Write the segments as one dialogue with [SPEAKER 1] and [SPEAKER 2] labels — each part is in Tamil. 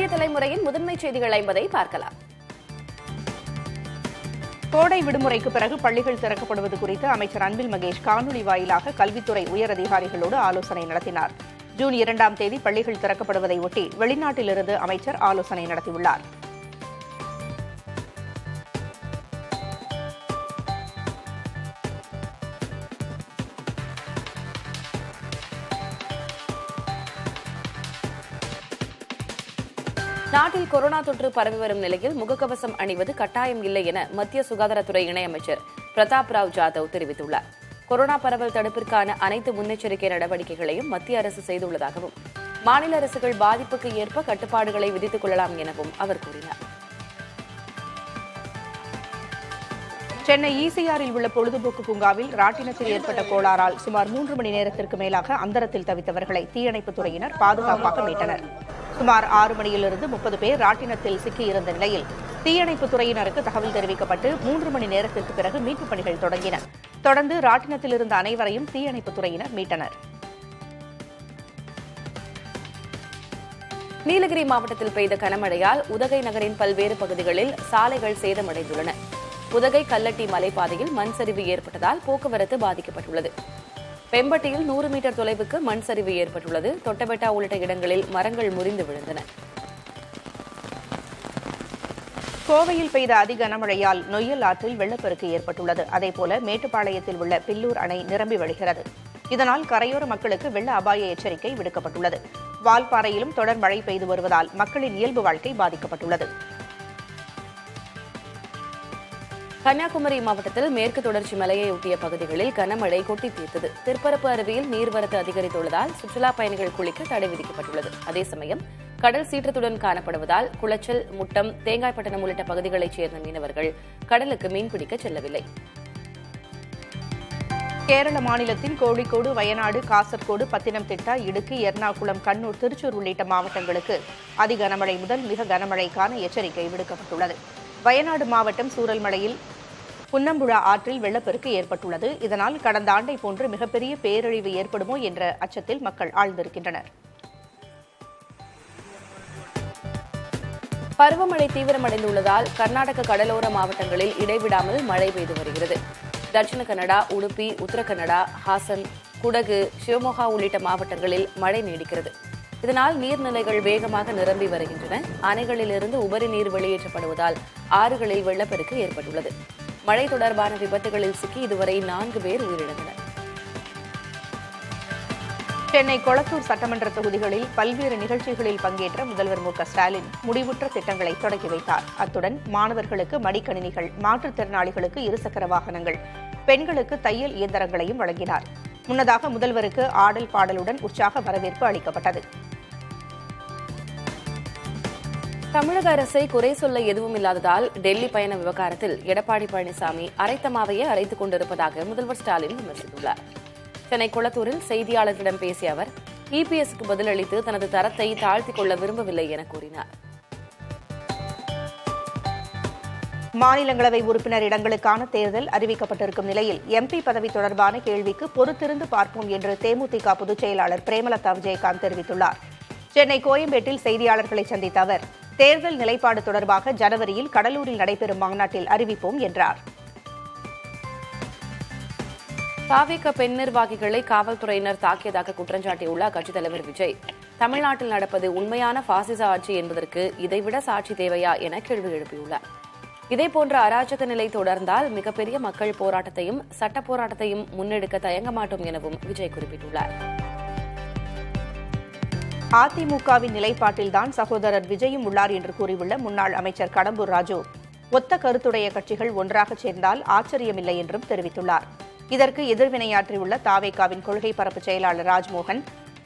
[SPEAKER 1] புதிய தலைமுறையின் முதன்மை செய்திகள் 50 பார்க்கலாம்.
[SPEAKER 2] கோடை விடுமுறைக்கு பிறகு பள்ளிகள் திறக்கப்படுவது குறித்து அமைச்சர் அன்பில் மகேஷ் காணொலி வாயிலாக கல்வித்துறை உயரதிகாரிகளோடு ஆலோசனை நடத்தினார். ஜூன் 2ஆம் தேதி பள்ளிகள் திறக்கப்படுவதை ஒட்டி வெளிநாட்டிலிருந்து அமைச்சர் ஆலோசனை நடத்தியுள்ளார்.
[SPEAKER 1] நாட்டில் கொரோனா தொற்று பரவி வரும் நிலையில் முகக்கவசம் அணிவது கட்டாயம் இல்லை என மத்திய சுகாதாரத்துறை இணையமைச்சர் பிரதாப் ராவ் ஜாதவ் தெரிவித்துள்ளார். கொரோனா பரவல் தடுப்பிற்கான அனைத்து முன்னெச்சரிக்கை நடவடிக்கைகளையும் மத்திய அரசு செய்துள்ளதாகவும் மாநில அரசுகள் பாதிப்புக்கு ஏற்ப கட்டுப்பாடுகளை விதித்துக் கொள்ளலாம் எனவும் அவர் கூறினார்.
[SPEAKER 2] சென்னை ஈசிஆரில் உள்ள பொழுதுபோக்கு பூங்காவில் ராட்டினத்தில் ஏற்பட்ட கோளாறால் சுமார் 3 மணி நேரத்திற்கு மேலாக அந்தரத்தில் தவித்தவர்களை தீயணைப்புத் துறையினர் பாதுகாப்பாக மீட்டனர். சுமார் 6 மணியிலிருந்து 30 பேர் ராட்டினத்தில் சிக்கியிருந்த நிலையில் தீயணைப்புத் துறையினருக்கு தகவல் தெரிவிக்கப்பட்டு 3 மணி நேரத்திற்கு பிறகு மீட்புப் பணிகள் தொடங்கின. தொடர்ந்து ராட்டினத்தில் இருந்த அனைவரையும் தீயணைப்புத் துறையினர் மீட்டனர்.
[SPEAKER 1] நீலகிரி மாவட்டத்தில் பெய்த கனமழையால் உதகை நகரின் பல்வேறு பகுதிகளில் சாலைகள் சேதமடைந்துள்ளன. உதகை கல்லட்டி மலைப்பாதையில் மண் சரிவு ஏற்பட்டதால் போக்குவரத்து பாதிக்கப்பட்டுள்ளது. பெம்பட்டியில் 100 மீட்டர் தொலைவுக்கு மண் சரிவு ஏற்பட்டுள்ளது. தொட்டபெட்டா உள்ளிட்ட இடங்களில் மரங்கள் முறிந்து விழுந்தன.
[SPEAKER 2] கோவையில் பெய்த அதி கனமழையால் நொய்யல் ஆற்றில் வெள்ளப்பெருக்கு ஏற்பட்டுள்ளது. அதேபோல மேட்டுப்பாளையத்தில் உள்ள பில்லூர் அணை நிரம்பி வழிகிறது. இதனால் கரையோர மக்களுக்கு வெள்ள அபாய எச்சரிக்கை விடுக்கப்பட்டுள்ளது. வால்பாறையிலும் தொடர் மழை பெய்து வருவதால் மக்களின் இயல்பு வாழ்க்கை பாதிக்கப்பட்டுள்ளது.
[SPEAKER 1] கன்னியாகுமரி மாவட்டத்தில் மேற்கு தொடர்ச்சி மலையையொட்டிய பகுதிகளில் கனமழை கொட்டி தீர்த்தது. திருப்பரப்பு அருவியில் நீர்வரத்து அதிகரித்துள்ளதால் சுற்றுலாப் பயணிகள் குளிக்க தடை விதிக்கப்பட்டுள்ளது. அதே சமயம் கடல் சீற்றத்துடன் காணப்படுவதால் குளச்சல், முட்டம், தேங்காய்பட்டணம் உள்ளிட்ட பகுதிகளைச் சேர்ந்த மீனவர்கள் கடலுக்கு மீன்பிடிக்க செல்லவில்லை.
[SPEAKER 2] கேரள மாநிலத்தின் கோழிக்கோடு, வயநாடு, காசர்கோடு, பத்தினம்திட்டா, இடுக்கி, எர்ணாகுளம், கண்ணூர், திருச்சூர் உள்ளிட்ட மாவட்டங்களுக்கு அதி கனமழை முதல் மிக கனமழைக்கான எச்சரிக்கை விடுக்கப்பட்டுள்ளது. வயநாடு மாவட்டம் சூரல்மலையில் புன்னம்புழா ஆற்றில் வெள்ளப்பெருக்கு ஏற்பட்டுள்ளது. இதனால் கடந்த ஆண்டை போன்று மிகப்பெரிய பேரழிவு ஏற்படுமோ என்ற அச்சத்தில் மக்கள் ஆழ்ந்திருக்கின்றனர்.
[SPEAKER 1] பருவமழை தீவிரமடைந்துள்ளதால் கர்நாடக கடலோர மாவட்டங்களில் இடைவிடாமல் மழை பெய்து வருகிறது. தட்சிண கன்னடா, உடுப்பி, உத்தர கன்னடா, ஹாசன், குடகு, சிவமோகா உள்ளிட்ட மாவட்டங்களில் மழை நீடிக்கிறது. இதனால் நீர்நிலைகள் வேகமாக நிரம்பி வருகின்றன. அணைகளிலிருந்து உபரி நீர் வெளியேற்றப்படுவதால் ஆறுகளில் வெள்ளப்பெருக்கு ஏற்பட்டுள்ளது. மழை தொடர்பான விபத்துகளில் சிக்கி இதுவரை 4 பேர் உயிரிழந்தனர்.
[SPEAKER 2] சென்னை கொளத்தூர் சட்டமன்ற தொகுதிகளில் பல்வேறு நிகழ்ச்சிகளில் பங்கேற்ற முதல்வர் மு.க.ஸ்டாலின் முடிவுற்ற திட்டங்களை தொடங்கி வைத்தார். அத்துடன் மாணவர்களுக்கு மடிக்கணினிகள், மாற்றுத்திறனாளிகளுக்கு இருசக்கர வாகனங்கள், பெண்களுக்கு தையல் இயந்திரங்களையும் வழங்கினார். முன்னதாக முதல்வருக்கு ஆடல் பாடலுடன் உற்சாக வரவேற்பு அளிக்கப்பட்டது.
[SPEAKER 1] தமிழக அரசை குறை சொல்ல எதுவும் இல்லாததால் டெல்லி பயண விவகாரத்தில் எடப்பாடி பழனிசாமி அரைத்தமாவையே அரைத்துக் கொண்டிருப்பதாக முதல்வர் ஸ்டாலின் விமர்சித்துள்ளார். சென்னை குளத்தூரில் செய்தியாளர்களிடம் பேசிய அவர் இபிஎஸ்க்கு பதிலளித்து தனது தரத்தை தாழ்த்திக் கொள்ள விரும்பவில்லை என கூறினார்.
[SPEAKER 2] மாநிலங்களவை உறுப்பினர் இடங்களுக்கான தேர்தல் அறிவிக்கப்பட்டிருக்கும் நிலையில் எம்பி பதவி தொடர்பான கேள்விக்கு பொறுத்திருந்து பார்ப்போம் என்று தேமுதிக பொதுச் செயலாளர் பிரேமலதா விஜயகாந்த் தெரிவித்துள்ளார். சென்னை கோயம்பேட்டில் செய்தியாளர்களை சந்தித்த அவர் தேர்தல் நிலைப்பாடு தொடர்பாக ஜனவரியில் கடலூரில் நடைபெறும் மாநாட்டில் அறிவிப்போம் என்றார்.
[SPEAKER 1] தாவேக பெண் நிர்வாகிகளை காவல்துறையினர் தாக்கியதாக குற்றஞ்சாட்டியுள்ள அக்கட்சித் தலைவர் விஜய் தமிழ்நாட்டில் நடப்பது உண்மையான பாசிச ஆட்சி என்பதற்கு இதைவிட சாட்சி தேவையா என கேள்வி எழுப்பியுள்ளார். இதேபோன்ற அராஜக நிலை தொடர்ந்தால் மிகப்பெரிய மக்கள் போராட்டத்தையும் சட்ட போராட்டத்தையும் முன்னெடுக்க தயங்க மாட்டோம் எனவும் விஜய் குறிப்பிட்டுள்ளார்.
[SPEAKER 2] அதிமுகவின் நிலைப்பாட்டில்தான் சகோதரர் விஜயும் உள்ளார் என்று கூறியுள்ள முன்னாள் அமைச்சர் கடம்பூர் ராஜு ஒத்த கருத்துடைய கட்சிகள் ஒன்றாக சேர்ந்தால் ஆச்சரியமில்லை என்றும் தெரிவித்துள்ளார். இதற்கு எதிர்வினையாற்றியுள்ள தாவேகாவின் கொள்கை பரப்பு செயலாளர் ராஜ்மோகன்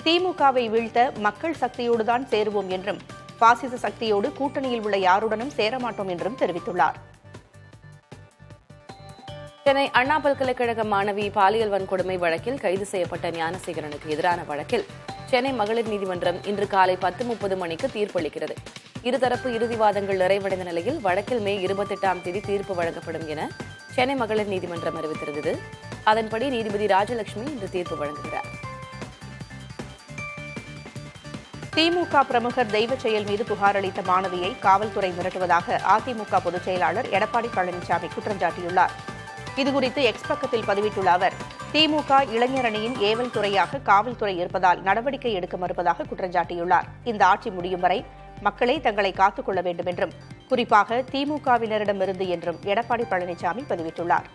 [SPEAKER 2] திமுகவை வீழ்த்த மக்கள் சக்தியோடுதான் சேருவோம் என்றும் பாசிச சக்தியோடு கூட்டணியில் உள்ள யாருடனும் சேரமாட்டோம் என்றும் தெரிவித்துள்ளார்.
[SPEAKER 1] சென்னை அண்ணா பல்கலைக்கழக மாணவி பாலியல் வன்கொடுமை வழக்கில் கைது செய்யப்பட்ட ஞானசேகரனுக்கு எதிரான வழக்கில் சென்னை மகளிர் நீதிமன்றம் இன்று காலை 10:30 மணிக்கு தீர்ப்பளிக்கிறது. இருதரப்பு இறுதிவாதங்கள் நிறைவடைந்த நிலையில் வழக்கில் மே 28ஆம் தேதி தீர்ப்பு வழங்கப்படும் என சென்னை மகளிர் நீதிமன்றம் அறிவித்திருந்தது. அதன்படி நீதிபதி ராஜலட்சுமி இன்று தீர்ப்பு வழங்குகிறார்.
[SPEAKER 2] திமுக பிரமுகர் தெய்வ செயல் மீது புகார் அளித்த மாணவியை காவல்துறை மிரட்டுவதாக அதிமுக பொதுச் செயலாளர் எடப்பாடி பழனிசாமி குற்றம் சாட்டியுள்ளார். இதுகுறித்து எக்ஸ் பக்கத்தில் பதிவிட்டுள்ள அவர், திமுக இளைஞர் அணியின் ஏவல் துறையாக காவல்துறை இருப்பதால் நடவடிக்கை எடுக்க மறுப்பதாக குற்றம் சாட்டியுள்ளார். இந்த ஆட்சி முடியும் வரை மக்களே தங்களை காத்துக் கொள்ள வேண்டும் என்றும், குறிப்பாக திமுகவினரிடமிருந்து என்றும் எடப்பாடி பழனிசாமி பதிவிட்டுள்ளார்.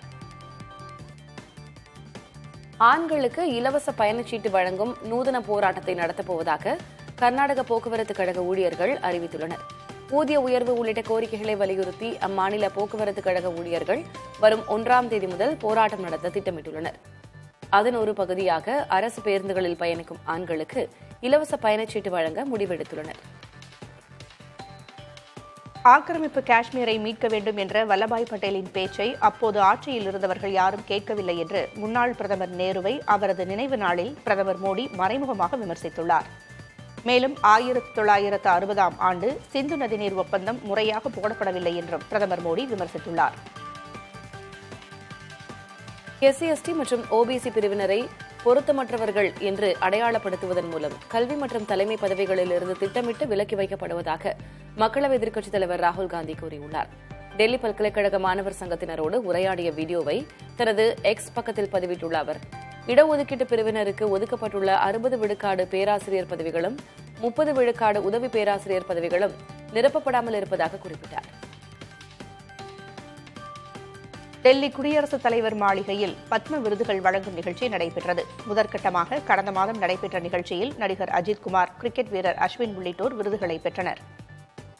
[SPEAKER 1] ஆண்களுக்கு இலவச பயணச்சீட்டு வழங்கும் நூதன போராட்டத்தை நடத்தப்போவதாக கர்நாடக போக்குவரத்து கழக ஊழியர்கள் அறிவித்துள்ளனர். ஊதிய உயர்வு உள்ளிட்ட கோரிக்கைகளை வலியுறுத்தி அம்மாநில போக்குவரத்து கழக ஊழியர்கள் வரும் 1ஆம் தேதி முதல் போராட்டம் நடத்த திட்டமிட்டுள்ளனர். அதன் ஒரு பகுதியாக அரசு பேருந்துகளில் பயணிக்கும் ஆண்களுக்கு இலவச பயணச்சீட்டு வழங்க முடிவெடுத்துள்ளனர்.
[SPEAKER 2] ஆக்கிரமிப்பு காஷ்மீரை மீட்க வேண்டும் என்ற வல்லபாய் பட்டேலின் பேச்சை அப்போது ஆட்சியில் இருந்தவர்கள் யாரும் கேட்கவில்லை என்று முன்னாள் பிரதமர் நேருவை அவரது நினைவு நாளில் பிரதமர் மோடி மறைமுகமாக விமர்சித்துள்ளார். மேலும் 1960ஆம் ஆண்டு சிந்து நதிநீர் ஒப்பந்தம் முறையாக போடப்படவில்லை என்றும் பிரதமர் மோடி விமர்சித்துள்ளார்.
[SPEAKER 1] SC/ST மற்றும் OBC பிரிவினரை பொருத்தமற்றவர்கள் என்று அடையாளப்படுத்துவதன் மூலம் கல்வி மற்றும் தலைமை பதவிகளில் இருந்து திட்டமிட்டு விலக்கி வைக்கப்படுவதாக மக்களவை எதிர்க்கட்சித் தலைவர் ராகுல் காந்தி கூறியுள்ளார். டெல்லி பல்கலைக்கழக மாணவர் சங்கத்தினரோடு உரையாடிய வீடியோவை தனது எக்ஸ் பக்கத்தில் பதிவிட்டுள்ள அவர், இடஒதுக்கீட்டு பிரிவினருக்கு ஒதுக்கப்பட்டுள்ள 60 விழுக்காடு பேராசிரியர் பதவிகளும் 30 விழுக்காடு உதவி பேராசிரியர் பதவிகளும் நிரப்பப்படாமல் இருப்பதாக குறிப்பிட்டார்.
[SPEAKER 2] டெல்லி குடியரசுத் தலைவர் மாளிகையில் பத்ம விருதுகள் வழங்கும் நிகழ்ச்சி நடைபெற்றது. முதற்கட்டமாக கடந்த மாதம் நடைபெற்ற நிகழ்ச்சியில் நடிகர் அஜித்குமார், கிரிக்கெட் வீரர் அஸ்வின் உள்ளிட்டோர் விருதுகளை பெற்றனர்.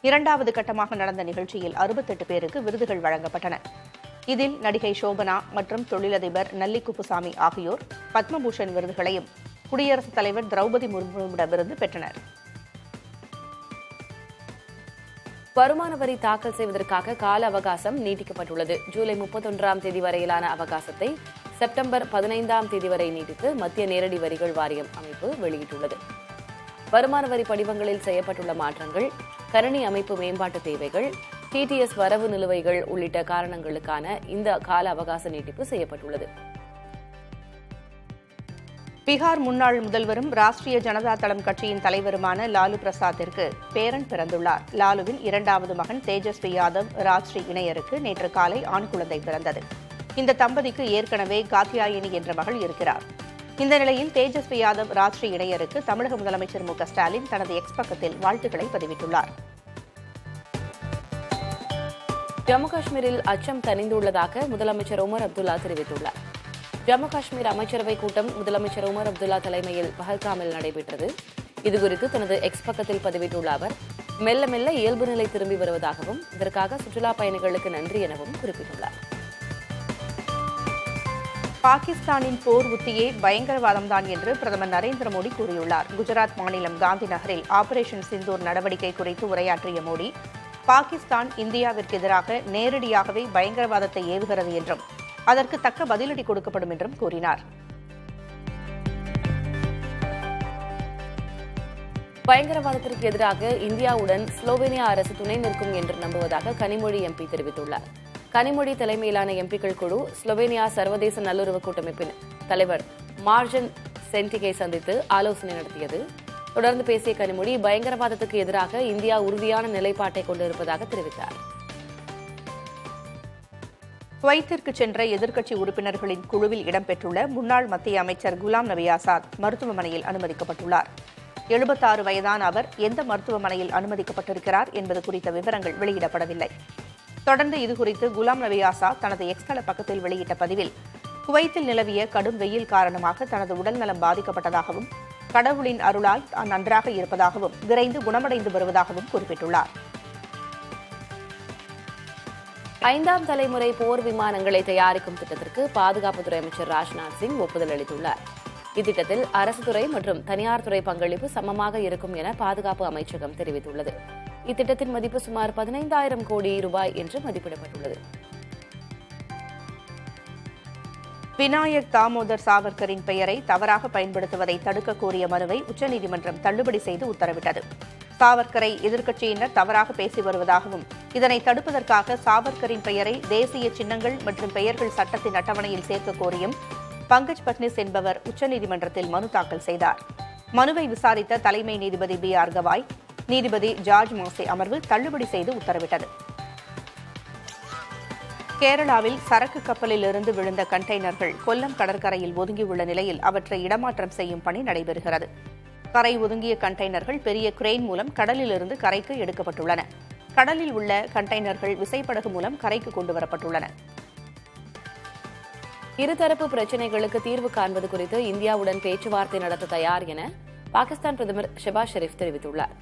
[SPEAKER 2] இரண்டாவது கட்டமாக நடந்த நிகழ்ச்சியில் 68 பேருக்கு விருதுகள் வழங்கப்பட்டன. இதில் நடிகை சோபனா மற்றும் தொழிலதிபர் நல்லி குப்புசாமி ஆகியோர் பத்மபூஷன் விருதுகளையும் குடியரசுத் தலைவர் திரௌபதி முர்முவிடமிருந்து பெற்றனர்.
[SPEAKER 1] வருமான வரி தாக்கல் செய்வதற்காக கால அவகாசம் நீட்டிக்கப்பட்டுள்ளது. ஜூலை 31ஆம் தேதி வரையிலான அவகாசத்தை செப்டம்பர் 15ஆம் தேதி வரை நீட்டித்து மத்திய நேரடி வரிகள் வாரியம் அமைப்பு வெளியிட்டுள்ளது. வருமான வரி படிவங்களில் செய்யப்பட்டுள்ள மாற்றங்கள், கணினி அமைப்பு மேம்பாட்டு தேவைகள், TTS வரவு நிலுவைகள் உள்ளிட்ட காரணங்களுக்கான இந்த கால அவகாச நீட்டிப்பு செய்யப்பட்டுள்ளது.
[SPEAKER 2] பீகார் முன்னாள் முதல்வரும் ராஷ்டிரிய ஜனதா தளம் கட்சியின் தலைவருமான லாலு பிரசாத்திற்கு பேரன் பிறந்துள்ளார். லாலுவின் இரண்டாவது மகன் தேஜஸ்வி யாதவ் ராஜ்ஸ்ரீ இணையருக்கு நேற்று காலை ஆண் குழந்தை பிறந்தது. இந்த தம்பதிக்கு ஏற்கனவே காத்தியாயினி என்ற மகள் இருக்கிறார். இந்த நிலையில் தேஜஸ்வி யாதவ் ராஜ்ஸ்ரீ இணையருக்கு தமிழக முதலமைச்சர் மு க ஸ்டாலின் தனது எக்ஸ் பக்கத்தில் வாழ்த்துக்களை பதிவிட்டுள்ளார்.
[SPEAKER 1] ஜம்மு காஷ்மீரில் அச்சம் தணிந்துள்ளதாக முதலமைச்சர் உமர் அப்துல்லா தெரிவித்துள்ளார். ஜம்மு காஷ்மீர் அமைச்சரவைக் கூட்டம் முதலமைச்சர் உமர் அப்துல்லா தலைமையில் பஹல்காமில் நடைபெற்றது. இதுகுறித்து தனது எக்ஸ் பக்கத்தில் பதிவிட்டுள்ள அவர், மெல்ல மெல்ல இயல்பு நிலை திரும்பி வருவதாகவும் இதற்காக சுற்றுலாப் பயணிகளுக்கு நன்றி எனவும் குறிப்பிட்டுள்ளார்.
[SPEAKER 2] பாகிஸ்தானின் போர் உத்தியே பயங்கரவாதம்தான் என்று பிரதமர் நரேந்திர மோடி கூறியுள்ளார். குஜராத் மாநிலம் காந்தி நகரில் ஆபரேஷன் சிந்தூர் நடவடிக்கை குறித்து உரையாற்றிய மோடி, பாகிஸ்தான் இந்தியாவிற்கு எதிராக நேரடியாகவே பயங்கரவாதத்தை ஏவுகிறது என்றும் அதற்கு தக்க பதிலடி கொடுக்கப்படும் என்றும் கூறினார்.
[SPEAKER 1] பயங்கரவாதத்திற்கு எதிராக இந்தியாவுடன் ஸ்லோவேனியா அரசு துணை நிற்கும் என்று நம்புவதாக கனிமொழி MP தெரிவித்துள்ளார். கனிமொழி தலைமையிலான எம்பிக்கள் குழு ஸ்லோவேனியா சர்வதேச நல்லுறவு கூட்டமைப்பின் தலைவர் மார்ஜன் சென்டிகை சந்தித்து ஆலோசனை நடத்தியது. தொடர்ந்து பேசிய கனிமொழி, பயங்கரவாதத்துக்கு எதிராக இந்தியா உறுதியான நிலைப்பாட்டை கொண்டிருப்பதாக தெரிவித்தார்.
[SPEAKER 2] குவைத்திற்கு சென்ற எதிர்க்கட்சி உறுப்பினர்களின் குழுவில் இடம்பெற்றுள்ள முன்னாள் மத்திய அமைச்சர் குலாம் நபி ஆசாத் மருத்துவமனையில் அனுமதிக்கப்பட்டுள்ளார். 76 வயதான அவர் எந்த மருத்துவமனையில் அனுமதிக்கப்பட்டிருக்கிறார் என்பது குறித்த விவரங்கள் வெளியிடப்படவில்லை. தொடர்ந்து இதுகுறித்து குலாம் நபி ஆசாத் தனது எக்ஸ் தள பக்கத்தில் வெளியிட்ட பதிவில், குவைத்தில் நிலவிய கடும் வெயில் காரணமாக தனது உடல்நலம் பாதிக்கப்பட்டதாகவும் கடவுளின் அருளால் தான் நன்றாக இருப்பதாகவும் விரைந்து குணமடைந்து வருவதாகவும் குறிப்பிட்டுள்ளார்.
[SPEAKER 1] 5ஆம் தலைமுறை போர் விமானங்களை தயாரிக்கும் திட்டத்திற்கு பாதுகாப்புத்துறை அமைச்சர் ராஜ்நாத் சிங் ஒப்புதல் அளித்துள்ளார். இத்திட்டத்தில் அரசு துறை மற்றும் தனியார் துறை பங்களிப்பு சமமாக இருக்கும் என பாதுகாப்பு அமைச்சகம் தெரிவித்துள்ளது. இத்திட்டத்தின் மதிப்பு சுமார் 15,000 கோடி ரூபாய் என்று மதிப்பிடப்பட்டுள்ளது.
[SPEAKER 2] விநாயக் தாமோதர் சாவர்கரின் பெயரை தவறாக பயன்படுத்துவதை தடுக்க கோரிய மனுவை உச்சநீதிமன்றம் தள்ளுபடி செய்து உத்தரவிட்டது. சாவர்கரை எதிர்க்கட்சியினர் தவறாக பேசி வருவதாகவும் இதனை தடுப்பதற்காக சாவர்கரின் பெயரை தேசிய சின்னங்கள் மற்றும் பெயர்கள் சட்டத்தின் அட்டவணையில் சேர்க்க கோரியும் பங்கஜ் பட்னிஸ் என்பவர் உச்சநீதிமன்றத்தில் மனு தாக்கல் செய்தார். மனுவை விசாரித்த தலைமை நீதிபதி B.R. கவாய், நீதிபதி ஜார்ஜ் மாசே அமர்வு தள்ளுபடி செய்து உத்தரவிட்டது. கேரளாவில் சரக்கு கப்பலில் இருந்து விழுந்த கண்டெய்னர்கள் கொல்லம் கடற்கரையில் ஒதுங்கியுள்ள நிலையில் அவற்றை இடமாற்றம் செய்யும் பணி நடைபெறுகிறது. கரை ஒதுங்கிய கண்டெய்னர்கள் பெரிய கிரெயின் மூலம் கடலில் இருந்து கரைக்கு எடுக்கப்பட்டுள்ளன. கடலில் உள்ள கண்டெய்னர்கள் விசைப்படகு மூலம் கரைக்கு கொண்டுவரப்பட்டுள்ளன.
[SPEAKER 1] இருதரப்பு பிரச்சினைகளுக்கு தீர்வு காண்பது குறித்து இந்தியாவுடன் பேச்சுவார்த்தை நடத்த தயார் என பாகிஸ்தான் பிரதமர் ஷெபாஸ் ஷெரீப் தெரிவித்துள்ளார்.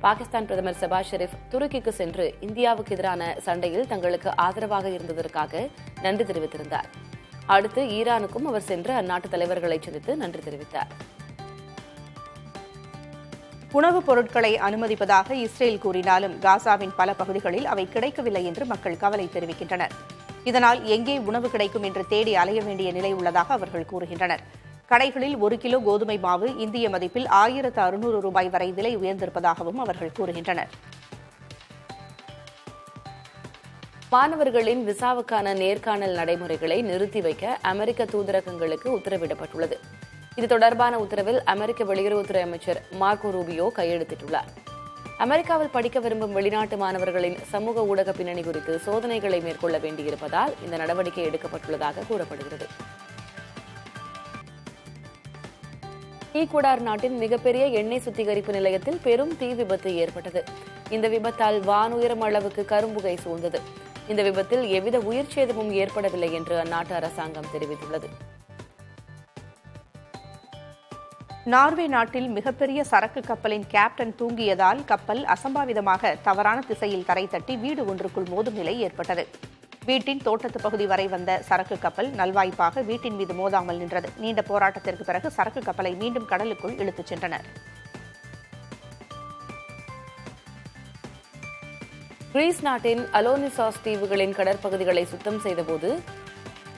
[SPEAKER 1] பாகிஸ்தான் பிரதமர் ஷெபாஸ் ஷெரீப் துருக்கிக்கு சென்று இந்தியாவுக்கு எதிரான சண்டையில் தங்களுக்கு ஆதரவாக இருந்ததற்காக நன்றி தெரிவித்திருந்தார். அடுத்து ஈரானுக்கும் அவர் சென்று அந்நாட்டு தலைவர்களை சந்தித்து நன்றி தெரிவித்தார்.
[SPEAKER 2] உணவுப் பொருட்களை அனுமதிப்பதாக இஸ்ரேல் கூறினாலும் காசாவின் பல பகுதிகளில் அவை கிடைக்கவில்லை என்று மக்கள் கவலை தெரிவிக்கின்றனர். இதனால் எங்கே உணவு கிடைக்கும் என்று தேடி அலைய வேண்டிய நிலை உள்ளதாக அவர்கள் கூறுகின்றனர். கடைகளில் 1 கிலோ கோதுமை மாவு இந்திய மதிப்பில் 1600 ரூபாய் வரை விலை உயர்ந்திருப்பதாகவும் அவர்கள் கூறுகின்றனர்.
[SPEAKER 1] மாணவர்களின் விசாவுக்கான நேர்காணல் நடைமுறைகளை நிறுத்தி வைக்க அமெரிக்க தூதரகங்களுக்கு உத்தரவிடப்பட்டுள்ளது. இது தொடர்பான உத்தரவில் அமெரிக்க வெளியுறவுத்துறை அமைச்சர் மார்க்கோ ரூபியோ கையெழுத்திட்டுள்ளார். அமெரிக்காவில் படிக்க விரும்பும் வெளிநாட்டு மாணவர்களின் சமூக ஊடக பின்னணி குறித்து சோதனைகளை மேற்கொள்ள வேண்டியிருப்பதால் இந்த நடவடிக்கை எடுக்கப்பட்டுள்ளதாக கூறப்படுகிறது. ஈக்குவடார் நாட்டின் மிகப்பெரிய எண்ணெய் சுத்திகரிப்பு நிலையத்தில் பெரும் தீ விபத்து ஏற்பட்டது. இந்த விபத்தால் வானுயரும் அளவுக்கு கரும்புகை சூழ்ந்தது. இந்த விபத்தில் எவ்வித உயிர் சேதமும் ஏற்படவில்லை என்று அந்நாட்டு அரசாங்கம் தெரிவித்துள்ளது.
[SPEAKER 2] நார்வே நாட்டில் மிகப்பெரிய சரக்கு கப்பலின் கேப்டன் தூங்கியதால் கப்பல் அசம்பாவிதமாக தவறான திசையில் தரை தட்டி வீடு ஒன்றுக்குள் மோதும் நிலை ஏற்பட்டது. வீட்டின் தோட்டத்து பகுதி வரை வந்த சரக்கு கப்பல் நல்வாய்ப்பாக வீட்டின் மீது மோதாமல் நின்றது. நீண்ட போராட்டத்திற்கு பிறகு சரக்கு கப்பலை மீண்டும் கடலுக்குள் இழுத்துச் சென்றனர்.
[SPEAKER 1] கிரீஸ் நாட்டின் அலோனிசாஸ் தீவுகளின் கடற்பகுதிகளை சுத்தம் செய்தபோது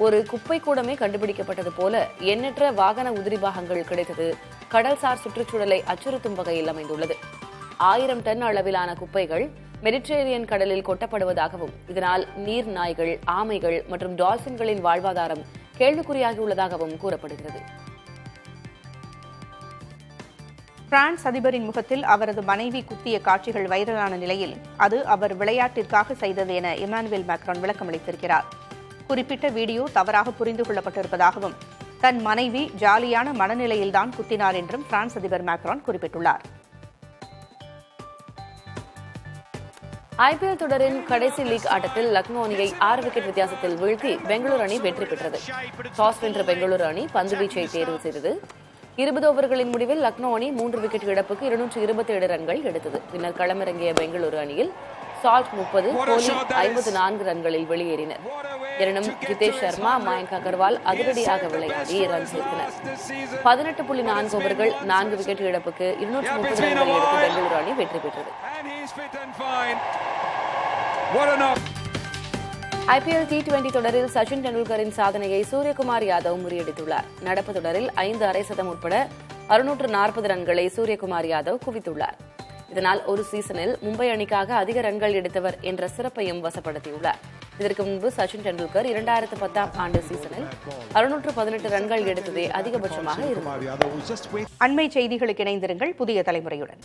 [SPEAKER 1] ஒரு குப்பை கூடமே கண்டுபிடிக்கப்பட்டது போல எண்ணற்ற வாகன உதிரி பாகங்கள் கிடைத்தது கடல்சார் சுற்றுச்சூழலை அச்சுறுத்தும் வகையில் அமைந்துள்ளது. 1000 டன் அளவிலான குப்பைகள் மெடிட்டரேனியன் கடலில் கொட்டப்படுவதாகவும் இதனால் நீர் நாய்கள், ஆமைகள் மற்றும் டால்பின்களின் வாழ்வாதாரம் கேள்விக்குறியாகியுள்ளதாகவும் கூறப்படுகிறது.
[SPEAKER 2] பிரான்ஸ் அதிபரின் முகத்தில் அவரது மனைவி குத்திய காட்சிகள் வைரலான நிலையில் அது அவர் விளையாட்டிற்காக செய்தது என இமானுவேல் மேக்ரான் விளக்கமளித்திருக்கிறார். குறிப்பிட்ட வீடியோ தவறாக புரிந்து கொள்ளப்பட்டிருப்பதாகவும் தன் மனைவி ஜாலியான மனநிலையில்தான் குத்தினார் என்றும் பிரான்ஸ் அதிபர் மேக்ரான் குறிப்பிட்டுள்ளார்.
[SPEAKER 1] IPL தொடரின் கடைசி லீக் ஆட்டத்தில் லக்னோ அணியை 6 விக்கெட் வித்தியாசத்தில் வீழ்த்தி பெங்களூரு அணி வெற்றி பெற்றது. டாஸ் வென்ற பெங்களூரு அணி பந்துவீச்சை தேர்வு செய்தது. 20 ஓவர்களின் முடிவில் லக்னோ அணி 3 விக்கெட் இழப்புக்கு 227 ரன்கள் எடுத்தது. பின்னர் களமிறங்கிய பெங்களூரு அணியில் சால்ட் 30, கோலி 54 ரன்களில் வெளியேறினர். எனினும் ஜிதேஷ் சர்மா, மயங்க் அகர்வால் அதிரடியாக விளையாடி ரன் சேர்த்தனர். 18.4 ஓவர்கள் 4 விக்கெட் இழப்புக்கு 230 ரன்கள் எடுத்து பெங்களூரு அணி வெற்றி பெற்றது. IPL T20 தொடரில் சச்சின் டெண்டுல்கரின் சாதனையை சூரியகுமார் யாதவ் முறியடித்துள்ளார். நடப்பு தொடரில் 5 அரை சதம் உட்பட 640 ரன்களை சூரியகுமார் யாதவ் குவித்துள்ளார். இதனால் ஒரு சீசனில் மும்பை அணிக்காக அதிக ரன்கள் எடுத்தவர் என்ற சிறப்பையும் வசப்படுத்தியுள்ளார். இதற்கு முன்பு சச்சின் டெண்டுல்கர் 2010ஆம் ஆண்டு சீசனில் 618 ரன்கள் எடுத்ததே அதிகபட்சமாக இருந்தது.
[SPEAKER 2] அண்மை செய்திகளுக்கு இணைந்திருங்கள் புதிய தலைமுறையுடன்.